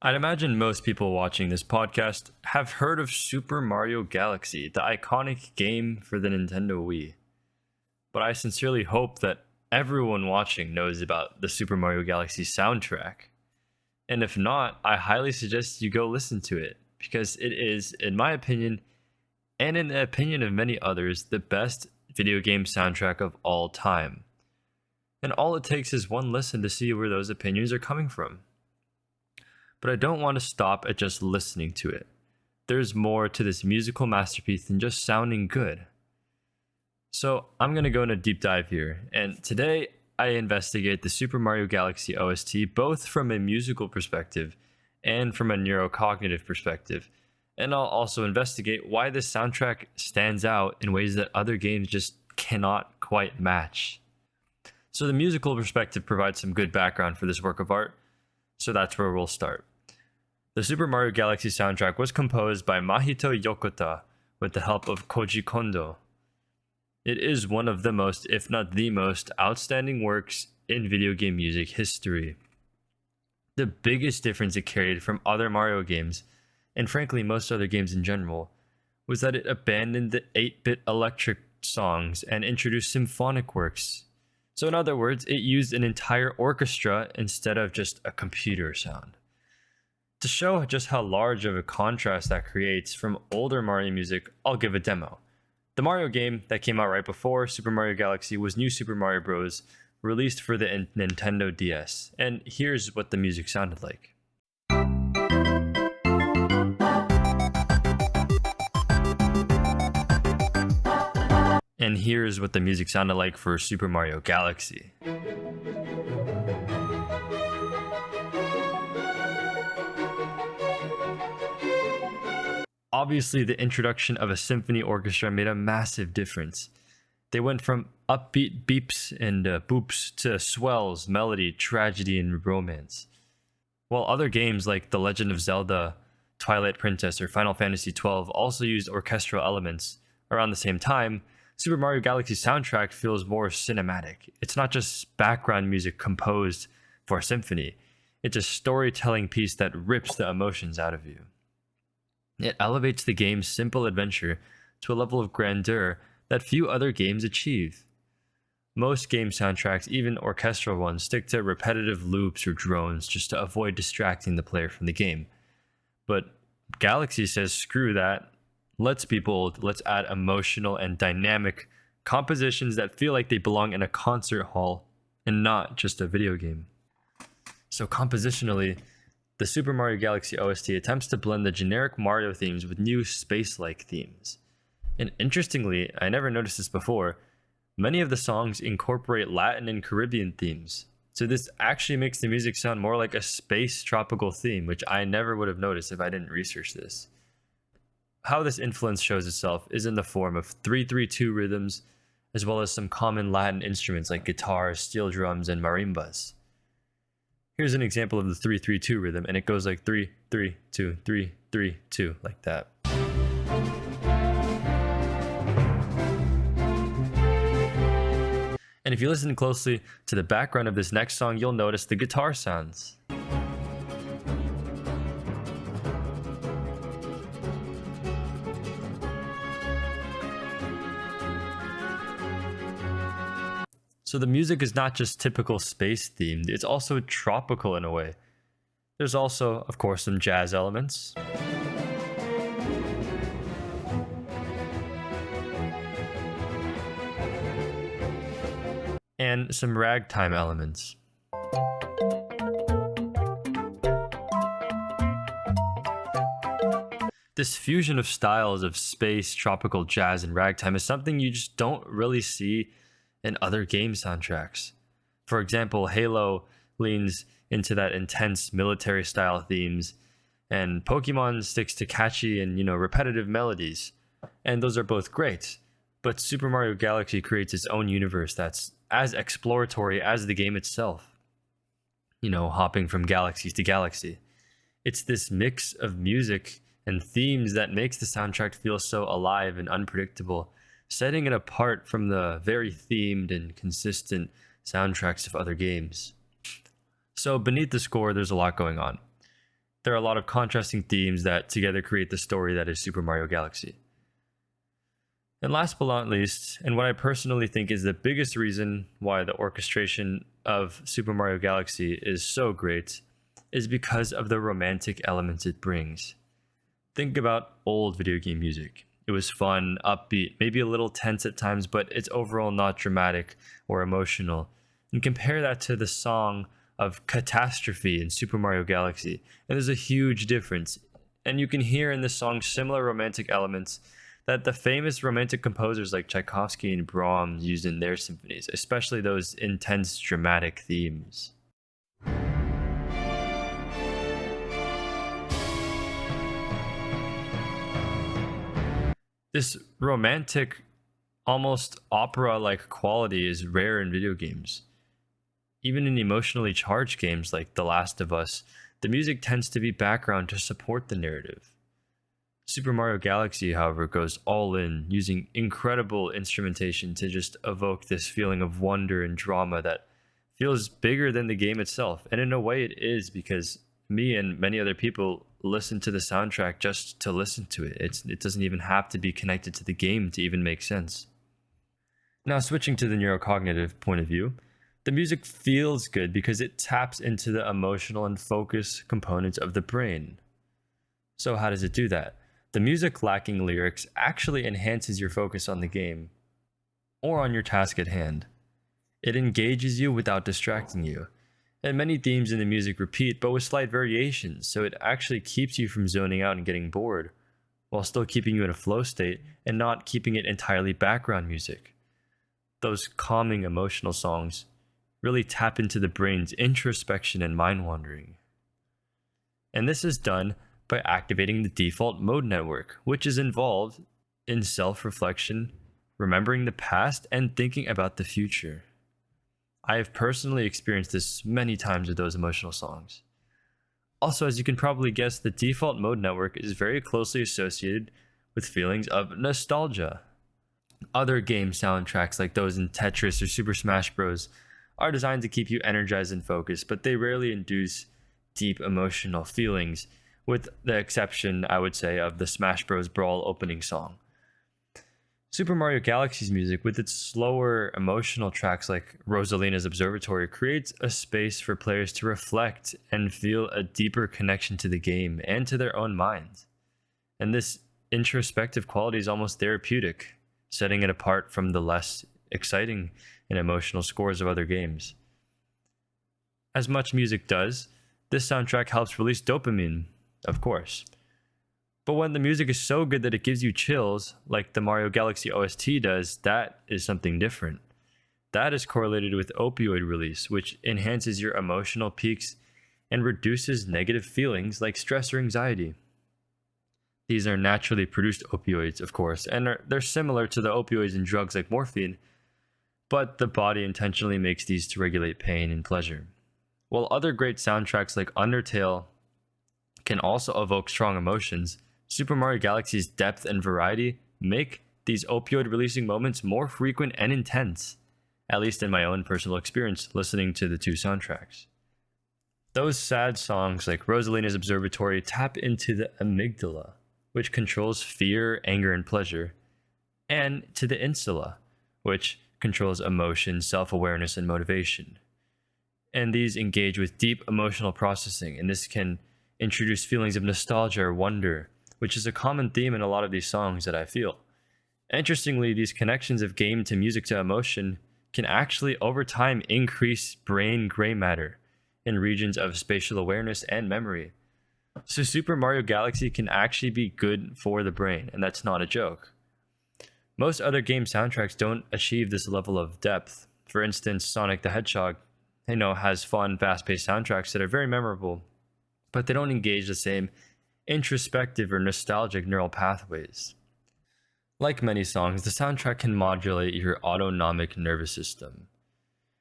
I'd imagine most people watching this podcast have heard of Super Mario Galaxy, the iconic game for the Nintendo Wii. But I sincerely hope that everyone watching knows about the Super Mario Galaxy soundtrack. And if not, I highly suggest you go listen to it, because it is, in my opinion, and in the opinion of many others, the best video game soundtrack of all time. And all it takes is one listen to see where those opinions are coming from. But I don't want to stop at just listening to it. There's more to this musical masterpiece than just sounding good. So I'm going to go in a deep dive here, and today I investigate the Super Mario Galaxy OST both from a musical perspective and from a neurocognitive perspective. And I'll also investigate why this soundtrack stands out in ways that other games just cannot quite match. So the musical perspective provides some good background for this work of art, so that's where we'll start. The Super Mario Galaxy soundtrack was composed by Mahito Yokota with the help of Koji Kondo. It is one of the most, if not the most, outstanding works in video game music history. The biggest difference it carried from other Mario games, and frankly most other games in general, was that it abandoned the 8-bit electric songs and introduced symphonic works. So in other words, it used an entire orchestra instead of just a computer sound. To show just how large of a contrast that creates from older Mario music, I'll give a demo. The Mario game that came out right before Super Mario Galaxy was New Super Mario Bros., released for the Nintendo DS, and here's what the music sounded like. And here's what the music sounded like for Super Mario Galaxy. Obviously, the introduction of a symphony orchestra made a massive difference. They went from upbeat beeps and boops to swells, melody, tragedy, and romance. While other games like The Legend of Zelda, Twilight Princess, or Final Fantasy XII also used orchestral elements around the same time, Super Mario Galaxy soundtrack feels more cinematic. It's not just background music composed for a symphony. It's a storytelling piece that rips the emotions out of you. It elevates the game's simple adventure to a level of grandeur that few other games achieve. Most game soundtracks, even orchestral ones, stick to repetitive loops or drones just to avoid distracting the player from the game. But Galaxy says screw that. Let's be bold. Let's add emotional and dynamic compositions that feel like they belong in a concert hall and not just a video game. So compositionally, the Super Mario Galaxy OST attempts to blend the generic Mario themes with new space-like themes. And interestingly, I never noticed this before, many of the songs incorporate Latin and Caribbean themes. So this actually makes the music sound more like a space tropical theme, which I never would have noticed if I didn't research this. How this influence shows itself is in the form of 3/3/2 rhythms, as well as some common Latin instruments like guitars, steel drums, and marimbas. Here's an example of the 3/3/2 rhythm, and it goes like 3/3/2, 3/3/2, like that. And if you listen closely to the background of this next song, you'll notice the guitar sounds. So the music is not just typical space themed, it's also tropical in a way. There's also, of course, some jazz elements. And some ragtime elements. This fusion of styles of space, tropical, jazz, and ragtime is something you just don't really see in other game soundtracks. For example, Halo leans into that intense military style themes, and Pokemon sticks to catchy and, repetitive melodies. And those are both great. But Super Mario Galaxy creates its own universe that's as exploratory as the game itself. Hopping from galaxy to galaxy. It's this mix of music and themes that makes the soundtrack feel so alive and unpredictable, setting it apart from the very themed and consistent soundtracks of other games. So beneath the score, there's a lot going on. There are a lot of contrasting themes that together create the story that is Super Mario Galaxy. And last but not least, and what I personally think is the biggest reason why the orchestration of Super Mario Galaxy is so great, is because of the romantic elements it brings. Think about old video game music. It was fun, upbeat, maybe a little tense at times, but it's overall not dramatic or emotional. And compare that to the song of Catastrophe in Super Mario Galaxy, and there's a huge difference. And you can hear in this song similar romantic elements that the famous romantic composers like Tchaikovsky and Brahms used in their symphonies, especially those intense dramatic themes. This romantic, almost opera-like quality is rare in video games. Even in emotionally charged games like The Last of Us, the music tends to be background to support the narrative. Super Mario Galaxy, however, goes all in, using incredible instrumentation to just evoke this feeling of wonder and drama that feels bigger than the game itself. And in a way it is, because me and many other people listen to the soundtrack just to listen to it. It doesn't even have to be connected to the game to even make sense. Now, switching to the neurocognitive point of view, the music feels good because it taps into the emotional and focus components of the brain. So how does it do that? The music lacking lyrics actually enhances your focus on the game or on your task at hand. It engages you without distracting you. And many themes in the music repeat, but with slight variations, so it actually keeps you from zoning out and getting bored, while still keeping you in a flow state and not keeping it entirely background music. Those calming emotional songs really tap into the brain's introspection and mind wandering. And this is done by activating the default mode network, which is involved in self-reflection, remembering the past, and thinking about the future. I have personally experienced this many times with those emotional songs. Also, as you can probably guess, the default mode network is very closely associated with feelings of nostalgia. Other game soundtracks like those in Tetris or Super Smash Bros. Are designed to keep you energized and focused, but they rarely induce deep emotional feelings, with the exception, I would say, of the Smash Bros. Brawl opening song. Super Mario Galaxy's music, with its slower emotional tracks like Rosalina's Observatory, creates a space for players to reflect and feel a deeper connection to the game and to their own minds. And this introspective quality is almost therapeutic, setting it apart from the less exciting and emotional scores of other games. As much music does, this soundtrack helps release dopamine, of course. But when the music is so good that it gives you chills, like the Mario Galaxy OST does, that is something different. That is correlated with opioid release, which enhances your emotional peaks and reduces negative feelings like stress or anxiety. These are naturally produced opioids, of course, and they're similar to the opioids in drugs like morphine, but the body intentionally makes these to regulate pain and pleasure. While other great soundtracks like Undertale can also evoke strong emotions, Super Mario Galaxy's depth and variety make these opioid-releasing moments more frequent and intense, at least in my own personal experience listening to the two soundtracks. Those sad songs like Rosalina's Observatory tap into the amygdala, which controls fear, anger, and pleasure, and to the insula, which controls emotion, self-awareness, and motivation. And these engage with deep emotional processing, and this can introduce feelings of nostalgia or wonder, which is a common theme in a lot of these songs that I feel. Interestingly, these connections of game to music to emotion can actually over time increase brain gray matter in regions of spatial awareness and memory. So Super Mario Galaxy can actually be good for the brain, and that's not a joke. Most other game soundtracks don't achieve this level of depth. For instance, Sonic the Hedgehog, has fun, fast-paced soundtracks that are very memorable, but they don't engage the same introspective or nostalgic neural pathways. Like many songs, the soundtrack can modulate your autonomic nervous system.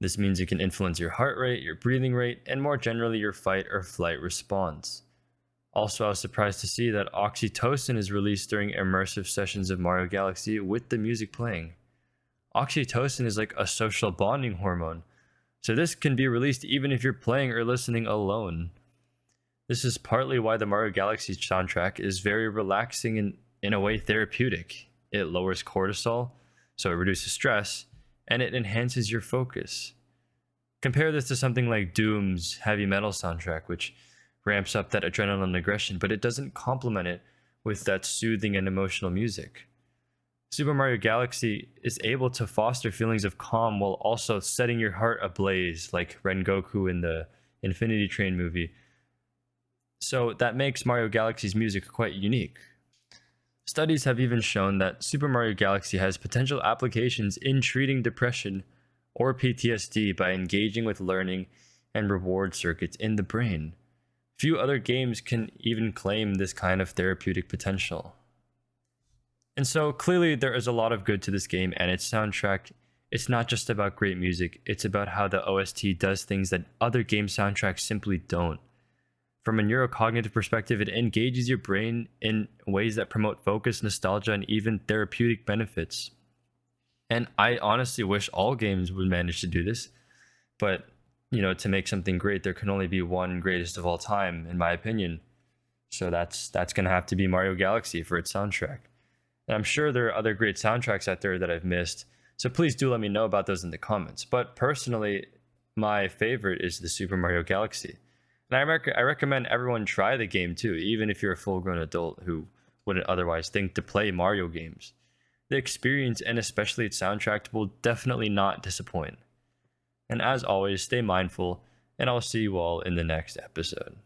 This means it can influence your heart rate, your breathing rate, and more generally your fight or flight response. Also, I was surprised to see that oxytocin is released during immersive sessions of Mario Galaxy with the music playing. Oxytocin is like a social bonding hormone, so this can be released even if you're playing or listening alone. This is partly why the Mario Galaxy soundtrack is very relaxing and, in a way, therapeutic. It lowers cortisol, so it reduces stress, and it enhances your focus. Compare this to something like Doom's heavy metal soundtrack, which ramps up that adrenaline and aggression, but it doesn't complement it with that soothing and emotional music. Super Mario Galaxy is able to foster feelings of calm while also setting your heart ablaze, like Rengoku in the Infinity Train movie. So that makes Mario Galaxy's music quite unique. Studies have even shown that Super Mario Galaxy has potential applications in treating depression or PTSD by engaging with learning and reward circuits in the brain. Few other games can even claim this kind of therapeutic potential. And so clearly there is a lot of good to this game and its soundtrack. It's not just about great music, it's about how the OST does things that other game soundtracks simply don't. From a neurocognitive perspective, it engages your brain in ways that promote focus, nostalgia, and even therapeutic benefits. And I honestly wish all games would manage to do this, but to make something great, there can only be one greatest of all time, in my opinion. So that's gonna have to be Mario Galaxy for its soundtrack. And I'm sure there are other great soundtracks out there that I've missed, so please do let me know about those in the comments. But personally, my favorite is the Super Mario Galaxy. And I recommend everyone try the game too, even if you're a full-grown adult who wouldn't otherwise think to play Mario games. The experience, and especially its soundtrack, will definitely not disappoint. And as always, stay mindful, and I'll see you all in the next episode.